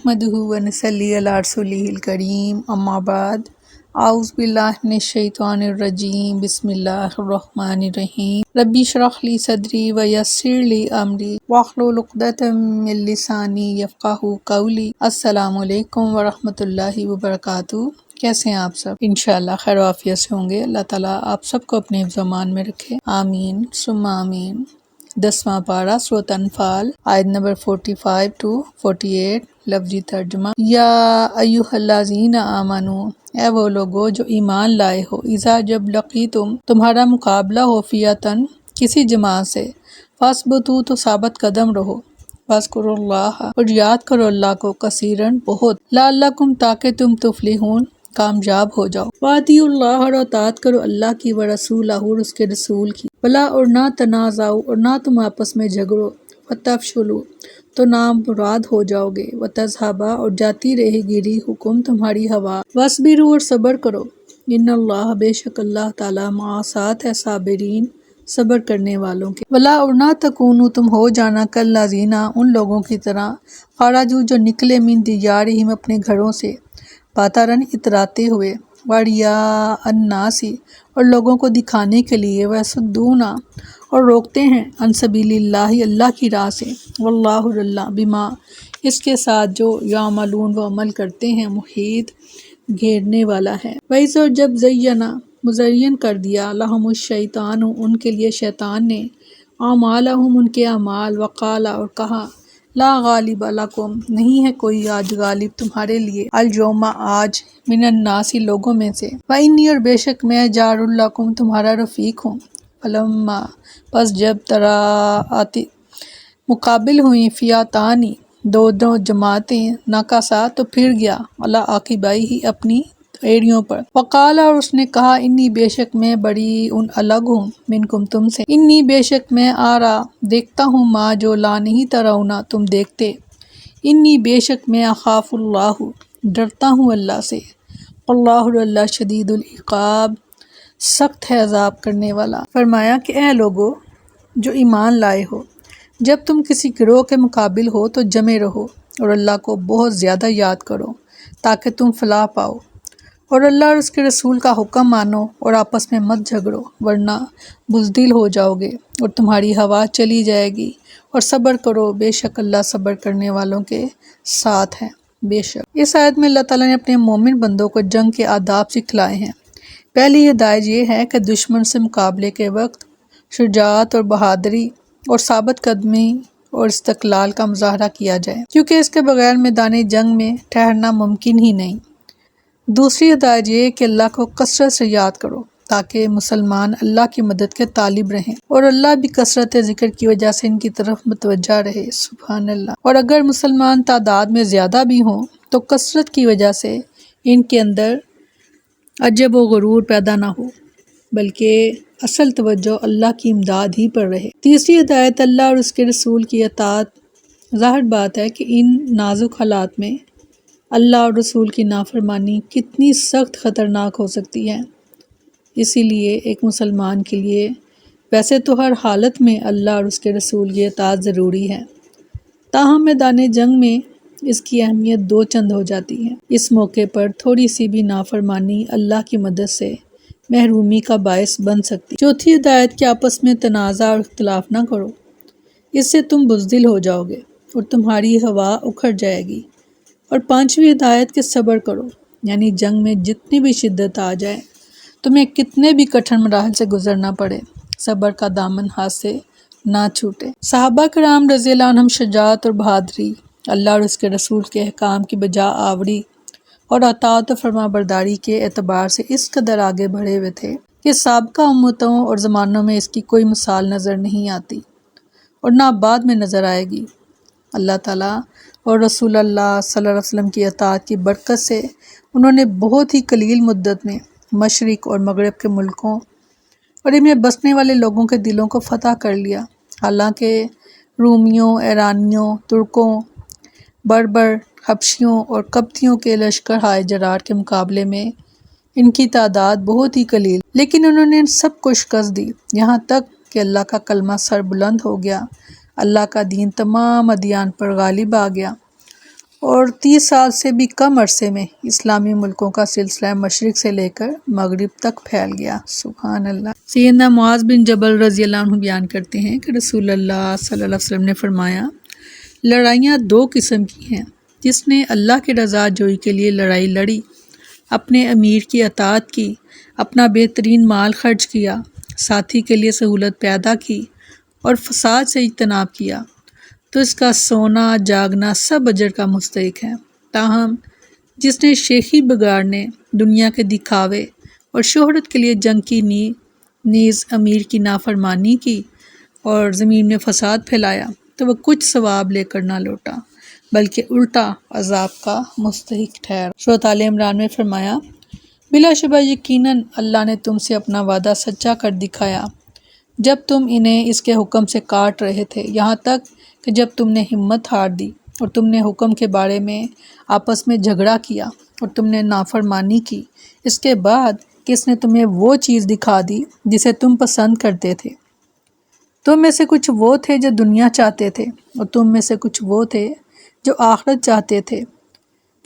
نحمدہ ونصلی علی رسولہ الکریم اما بعد اعوذ باللہ من الشیطان الرجیم بسم اللہ الرحمن الرحیم ربی اشرح لی صدری ویسر لی امری واحلل عقدۃ من لسانی یفقہوا قولی۔ السلام علیکم ورحمۃ اللہ وبرکاتہ۔ کیسے ہیں آپ سب؟ انشاءاللہ خیر و عافیت سے ہوں گے۔ اللہ تعالیٰ آپ سب کو اپنے حفظ و امان میں رکھے، آمین ثم آمین۔ 10واں پارہ سورۃ انفال، آیت نمبر 45 to 48، لفظی ترجمہ۔ یا ایھا الذین آمنو، اے وہ لوگو جو ایمان لائے ہو، اذا جب لقیتم، تمہارا مقابلہ ہو، فئۃً کسی جماعت سے، فاثبتوا تو ثابت قدم رہو، واذکروا اللہ اور یاد کرو اللہ کو، کثیرن بہت، لعلکم تاکہ تم تفلحون کامیاب ہو جاؤ، واطیعوا اللہ اور اطاعت کرو اللہ کی، ورسولہ اور اس کے رسول کی، ولا اور نہ تنازعوا اور نہ تم آپس میں جھگڑو، فتفشلوا تو نامراد ہو جاؤ گے، وتذھب اور جاتی رہے گی ریحکم تمہاری ہوا، واصبروا اور صبر کرو، ان اللہ بے شک اللہ تعالیٰ مع ساتھ ہے صابرین صبر کرنے والوں کے، ولا اور نہ تکونوا تم ہو جانا کالذین ان لوگوں کی طرح، خرجوا جو نکلے من دیارہم اپنے گھروں سے، بطرًا اتراتے ہوئے، ورئاء الناس اور لوگوں کو دکھانے کے لیے، ویصدون اور روکتے ہیں، عن سبیل اللہ اللہ کی راہ سے، واللہ اور اللہ بما اس کے ساتھ جو یعملون وہ عمل کرتے ہیں، محیط گھیرنے والا ہے۔ وَإِذْ اور جب زینا مزین کر دیا، لہم الشیطان ان کے لیے شیطان نے، اعمالہم ان کے اعمال، وقال اور کہا، لا غالب لکم نہیں ہے کوئی آج غالب تمہارے لیے، اليوم آج، من الناس لوگوں میں سے، وانی اور بے شک میں جار لکم تمہارا رفیق ہوں، فلما پس جب تراءت مقابل ہوئیں، فئتان دو جماعتیں، نکصا تو پھر گیا، علی عقبیہ اپنی ایڑیوں پر، وقال اور اس نے کہا، انی بے شک میں بریء الگ ہوں، منکم تم سے، انی بے شک میں آرا دیکھتا ہوں، ما جو لا نہیں ترون تم دیکھتے، انی بے شک میں اخاف اللہ ڈرتا ہوں اللہ سے، اللہ اللہ شدید العقاب سخت ہے عذاب کرنے والا۔ فرمایا کہ اے لوگو جو ایمان لائے ہو، جب تم کسی گروہ کے مقابل ہو تو جمے رہو اور اللہ کو بہت زیادہ یاد کرو تاکہ تم فلاح پاؤ، اور اللہ اور اس کے رسول کا حکم مانو اور آپس میں مت جھگڑو ورنہ بزدل ہو جاؤ گے اور تمہاری ہوا چلی جائے گی، اور صبر کرو بے شک اللہ صبر کرنے والوں کے ساتھ ہے۔ بے شک اس آیت میں اللہ تعالیٰ نے اپنے مومن بندوں کو جنگ کے آداب سکھلائے ہیں۔ پہلی ہدایت یہ ہے کہ دشمن سے مقابلے کے وقت شجاعت اور بہادری اور ثابت قدمی اور استقلال کا مظاہرہ کیا جائے، کیونکہ اس کے بغیر میدان جنگ میں ٹھہرنا ممکن ہی نہیں۔ دوسری ہدایت یہ کہ اللہ کو کثرت سے یاد کرو تاکہ مسلمان اللہ کی مدد کے طالب رہیں، اور اللہ بھی کثرت ذکر کی وجہ سے ان کی طرف متوجہ رہے، سبحان اللہ۔ اور اگر مسلمان تعداد میں زیادہ بھی ہوں تو کثرت کی وجہ سے ان کے اندر عجب و غرور پیدا نہ ہو، بلکہ اصل توجہ اللہ کی امداد ہی پر رہے۔ تیسری ہدایت اللہ اور اس کے رسول کی اطاعت۔ ظاہر بات ہے کہ ان نازک حالات میں اللہ اور رسول کی نافرمانی کتنی سخت خطرناک ہو سکتی ہے، اسی لیے ایک مسلمان کے لیے ویسے تو ہر حالت میں اللہ اور اس کے رسول کی اطاعت ضروری ہے، تاہم میدان جنگ میں اس کی اہمیت دو چند ہو جاتی ہے۔ اس موقع پر تھوڑی سی بھی نافرمانی اللہ کی مدد سے محرومی کا باعث بن سکتی۔ چوتھی ہدایت کہ آپس میں تنازع اور اختلاف نہ کرو، اس سے تم بزدل ہو جاؤ گے اور تمہاری ہوا اکھڑ جائے گی۔ اور پانچویں ہدایت کہ صبر کرو، یعنی جنگ میں جتنی بھی شدت آ جائے، تمہیں کتنے بھی کٹھن مراحل سے گزرنا پڑے، صبر کا دامن ہاتھ سے نہ چھوٹے۔ صحابہ کرام رضی اللہ عنہم شجاعت اور بہادری، اللہ اور اس کے رسول کے احکام کی بجا آوری اور اطاعت و فرما برداری کے اعتبار سے اس قدر آگے بڑھے ہوئے تھے کہ سابقہ امتوں اور زمانوں میں اس کی کوئی مثال نظر نہیں آتی اور نہ بعد میں نظر آئے گی۔ اللہ تعالیٰ اور رسول اللہ صلی اللہ علیہ وسلم کی اطاعت کی برکت سے انہوں نے بہت ہی قلیل مدت میں مشرق اور مغرب کے ملکوں اور ان میں بسنے والے لوگوں کے دلوں کو فتح کر لیا، حالانکہ رومیوں، ایرانیوں، ترکوں، بربر، حبشیوں اور قبطیوں کے لشکر ہائے جرار کے مقابلے میں ان کی تعداد بہت ہی قلیل، لیکن انہوں نے ان سب کو شکست دی، یہاں تک کہ اللہ کا کلمہ سر بلند ہو گیا، اللہ کا دین تمام ادیان پر غالب آ گیا، اور 30 سال سے بھی کم عرصے میں اسلامی ملکوں کا سلسلہ مشرق سے لے کر مغرب تک پھیل گیا۔ سبحان اللہ۔ سیدنا معاذ بن جبل رضی اللہ عنہ بیان کرتے ہیں کہ رسول اللہ صلی اللہ علیہ وسلم نے فرمایا، لڑائیاں دو قسم کی ہیں، جس نے اللہ کی رضا جوئی کے لیے لڑائی لڑی، اپنے امیر کی اطاعت کی، اپنا بہترین مال خرچ کیا، ساتھی کے لیے سہولت پیدا کی اور فساد سے اجتناب کیا، تو اس کا سونا جاگنا سب اجر کا مستحق ہے۔ تاہم جس نے شیخی بگاڑنے، دنیا کے دکھاوے اور شہرت کے لیے جنگ کی نیز امیر کی نافرمانی کی اور زمین میں فساد پھیلایا، تو وہ کچھ ثواب لے کر نہ لوٹا بلکہ الٹا عذاب کا مستحق ٹھہرا۔ سورۃ آل عمران میں فرمایا، بلا شبہ یقیناً اللہ نے تم سے اپنا وعدہ سچا کر دکھایا جب تم انہیں اس کے حکم سے کاٹ رہے تھے، یہاں تک کہ جب تم نے ہمت ہار دی اور تم نے حکم کے بارے میں آپس میں جھگڑا کیا اور تم نے نافرمانی کی، اس کے بعد کہ اس نے تمہیں وہ چیز دکھا دی جسے تم پسند کرتے تھے۔ تم میں سے کچھ وہ تھے جو دنیا چاہتے تھے اور تم میں سے کچھ وہ تھے جو آخرت چاہتے تھے،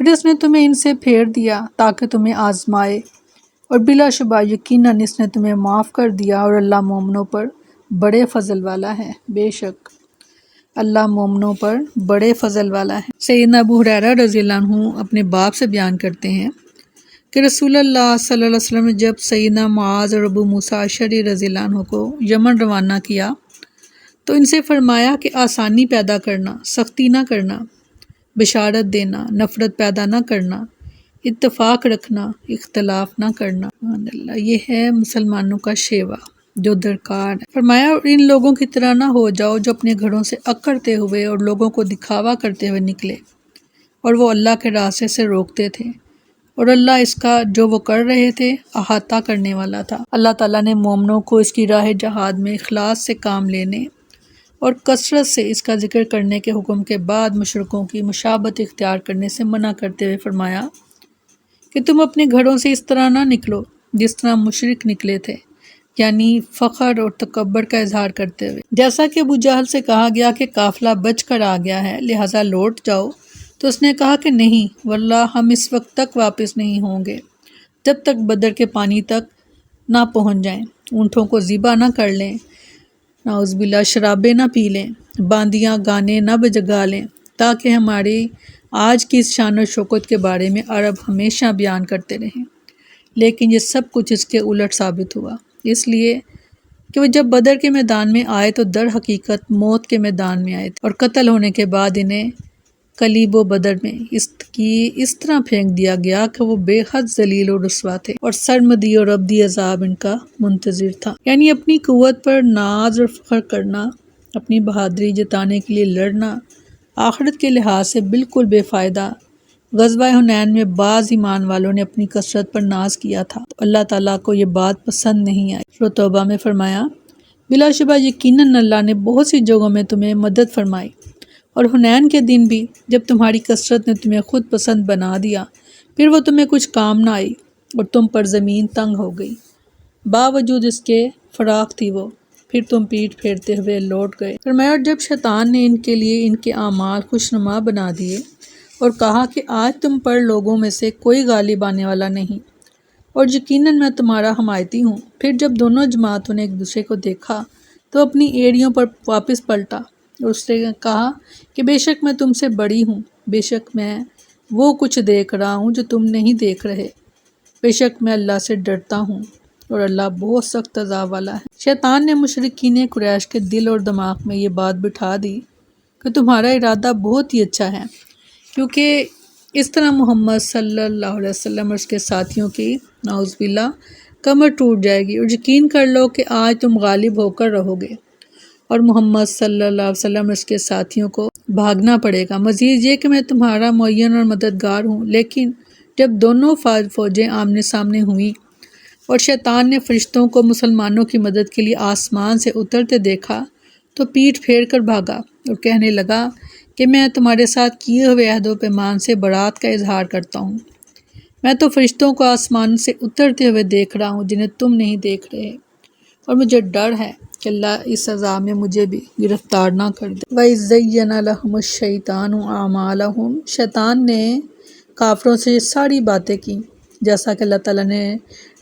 پھر اس نے تمہیں ان سے پھیر دیا تاکہ تمہیں آزمائے، اور بلا شبہ یقیناً اس نے تمہیں معاف کر دیا، اور اللہ مومنوں پر بڑے فضل والا ہے۔ بے شک اللہ مومنوں پر بڑے فضل والا ہے۔ سیدنا ابو ہریرہ رضی اللہ عنہ اپنے باپ سے بیان کرتے ہیں کہ رسول اللہ صلی اللہ علیہ وسلم نے جب سیدنا معاذ اور ابو موسیٰ اشعری رضی اللہ عنہ کو یمن روانہ کیا تو ان سے فرمایا کہ آسانی پیدا کرنا، سختی نہ کرنا، بشارت دینا، نفرت پیدا نہ کرنا، اتفاق رکھنا، اختلاف نہ کرنا۔ سبحان اللہ، یہ ہے مسلمانوں کا شیوا جو درکار ہے۔ فرمایا، اور ان لوگوں کی طرح نہ ہو جاؤ جو اپنے گھروں سے اکڑتے ہوئے اور لوگوں کو دکھاوا کرتے ہوئے نکلے، اور وہ اللہ کے راستے سے روکتے تھے، اور اللہ اس کا جو وہ کر رہے تھے احاطہ کرنے والا تھا۔ اللہ تعالیٰ نے مومنوں کو اس کی راہ جہاد میں اخلاص سے کام لینے اور کثرت سے اس کا ذکر کرنے کے حکم کے بعد مشرکوں کی مشابہت اختیار کرنے سے منع کرتے ہوئے فرمایا کہ تم اپنے گھروں سے اس طرح نہ نکلو جس طرح مشرک نکلے تھے، یعنی فخر اور تکبر کا اظہار کرتے ہوئے۔ جیسا کہ ابو جہل سے کہا گیا کہ قافلہ بچ کر آ گیا ہے لہٰذا لوٹ جاؤ، تو اس نے کہا کہ نہیں واللہ، ہم اس وقت تک واپس نہیں ہوں گے جب تک بدر کے پانی تک نہ پہنچ جائیں، اونٹوں کو ذبح نہ کر لیں، نعوذ باللہ شرابیں نہ پی لیں، باندیاں گانے نہ بجگا لیں، تاکہ ہماری آج کی اس شان و شوکت کے بارے میں عرب ہمیشہ بیان کرتے رہیں۔ لیکن یہ سب کچھ اس کے الٹ ثابت ہوا، اس لیے کہ وہ جب بدر کے میدان میں آئے تو در حقیقت موت کے میدان میں آئے تھے، اور قتل ہونے کے بعد انہیں کلیب و بدر میں اس طرح پھینک دیا گیا کہ وہ بے حد ذلیل و رسوا تھے، اور سرمدی اور ابدی عذاب ان کا منتظر تھا۔ یعنی اپنی قوت پر ناز اور فخر کرنا، اپنی بہادری جتانے کے لیے لڑنا، آخرت کے لحاظ سے بالکل بے فائدہ۔ غزوہ حنین میں بعض ایمان والوں نے اپنی کثرت پر ناز کیا تھا تو اللہ تعالیٰ کو یہ بات پسند نہیں آئی۔ سورۃ توبہ میں فرمایا، بلا شبہ یقیناً اللہ نے بہت سی جگہوں میں تمہیں مدد فرمائی، اور حنین کے دن بھی جب تمہاری کثرت نے تمہیں خود پسند بنا دیا، پھر وہ تمہیں کچھ کام نہ آئی اور تم پر زمین تنگ ہو گئی، باوجود اس کے فراخ تھی وہ، پھر تم پیٹھ پھیرتے ہوئے لوٹ گئے۔ فرمایا، اور جب شیطان نے ان کے لیے ان کے اعمال خوشنما بنا دیے اور کہا کہ آج تم پر لوگوں میں سے کوئی غالب آنے والا نہیں، اور یقیناً میں تمہارا حمایتی ہوں، پھر جب دونوں جماعتوں نے ایک دوسرے کو دیکھا تو اپنی ایڑیوں پر واپس پلٹا اور اس سے کہا کہ بے شک میں تم سے بڑی ہوں، بے شک میں وہ کچھ دیکھ رہا ہوں جو تم نہیں دیکھ رہے، بے شک میں اللہ سے ڈرتا ہوں اور اللہ بہت سخت عذاب والا ہے۔ شیطان نے مشرکین قریش کے دل اور دماغ میں یہ بات بٹھا دی کہ تمہارا ارادہ بہت ہی اچھا ہے، کیونکہ اس طرح محمد صلی اللہ علیہ وسلم اور اس کے ساتھیوں کی نعوذ باللہ کمر ٹوٹ جائے گی، اور یقین کر لو کہ آج تم غالب ہو کر رہو گے اور محمد صلی اللہ علیہ وسلم اور اس کے ساتھیوں کو بھاگنا پڑے گا۔ مزید یہ کہ میں تمہارا معین اور مددگار ہوں۔ لیکن جب دونوں فوجیں آمنے سامنے ہوئیں اور شیطان نے فرشتوں کو مسلمانوں کی مدد کے لیے آسمان سے اترتے دیکھا تو پیٹھ پھیر کر بھاگا اور کہنے لگا کہ میں تمہارے ساتھ کیے ہوئے عہد و پیمان سے برات کا اظہار کرتا ہوں، میں تو فرشتوں کو آسمان سے اترتے ہوئے دیکھ رہا ہوں جنہیں تم نہیں دیکھ رہے، اور مجھے ڈر ہے کہ اللہ اس سزا میں مجھے بھی گرفتار نہ کر دے۔ وَإِذْ زَيَّنَ لَهُمُ الشَّيْطَانُ أَعْمَالَهُمْ، شیطان نے کافروں سے یہ ساری باتیں کی جیسا کہ اللہ تعالیٰ نے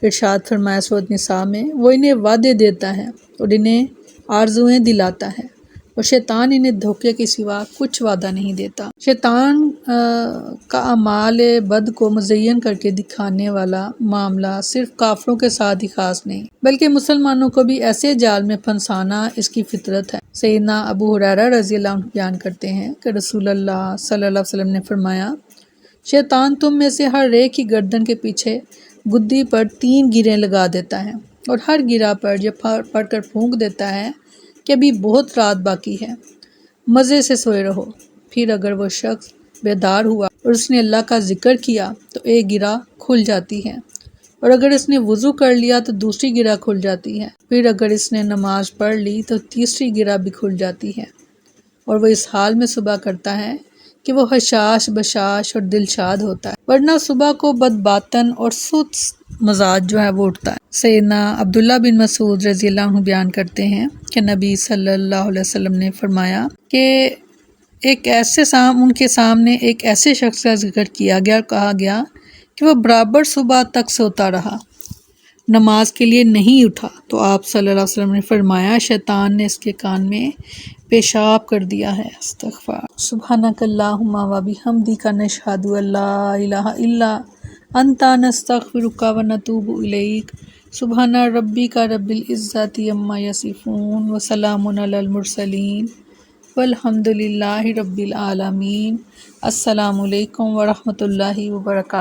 ارشاد فرمایا سورۃ نساء میں، وہ انہیں وعدے دیتا ہے اور انہیں آرزوئیں دلاتا ہے، اور شیطان انہیں دھوکے کے سوا کچھ وعدہ نہیں دیتا۔ شیطان کا اعمال بد کو مزین کر کے دکھانے والا معاملہ صرف کافروں کے ساتھ ہی خاص نہیں بلکہ مسلمانوں کو بھی ایسے جال میں پھنسانا اس کی فطرت ہے۔ سیدنا ابو ہریرہ رضی اللہ عنہ بیان کرتے ہیں کہ رسول اللہ صلی اللہ علیہ وسلم نے فرمایا، شیطان تم میں سے ہر ایک کی گردن کے پیچھے گدی پر 3 گریں لگا دیتا ہے، اور ہر گرہ پر یہ پڑھ کر پھونک دیتا ہے کہ ابھی بہت رات باقی ہے، مزے سے سوئے رہو۔ پھر اگر وہ شخص بیدار ہوا اور اس نے اللہ کا ذکر کیا تو ایک گرہ کھل جاتی ہے، اور اگر اس نے وضو کر لیا تو دوسری گرہ کھل جاتی ہے، پھر اگر اس نے نماز پڑھ لی تو تیسری گرہ بھی کھل جاتی ہے، اور وہ اس حال میں صبح کرتا ہے کہ وہ حشاش بشاش اور دلشاد ہوتا ہے، ورنہ صبح کو بد باطن اور سست مزاج جو ہے وہ اٹھتا ہے۔ سیدنا عبداللہ بن مسعود رضی اللہ عنہ بیان کرتے ہیں کہ نبی صلی اللہ علیہ وسلم نے فرمایا کہ ان کے سامنے ایک ایسے شخص کا ذکر کیا گیا اور کہا گیا کہ وہ برابر صبح تک سوتا رہا، نماز کے لیے نہیں اٹھا، تو آپ صلی اللہ علیہ وسلم نے فرمایا شیطان نے اس کے کان میں پیشاب کر دیا ہے۔ استغفار۔ سبحانک اللہم و بحمدک نشہد ان لا الہ الا انت نستغفرک و نتوب الیک۔ سبحان ربک رب العزت عما یصفون وسلام علی المرسلین والحمد للہ رب العالمین۔ السلام علیکم ورحمۃ اللہ وبرکاتہ۔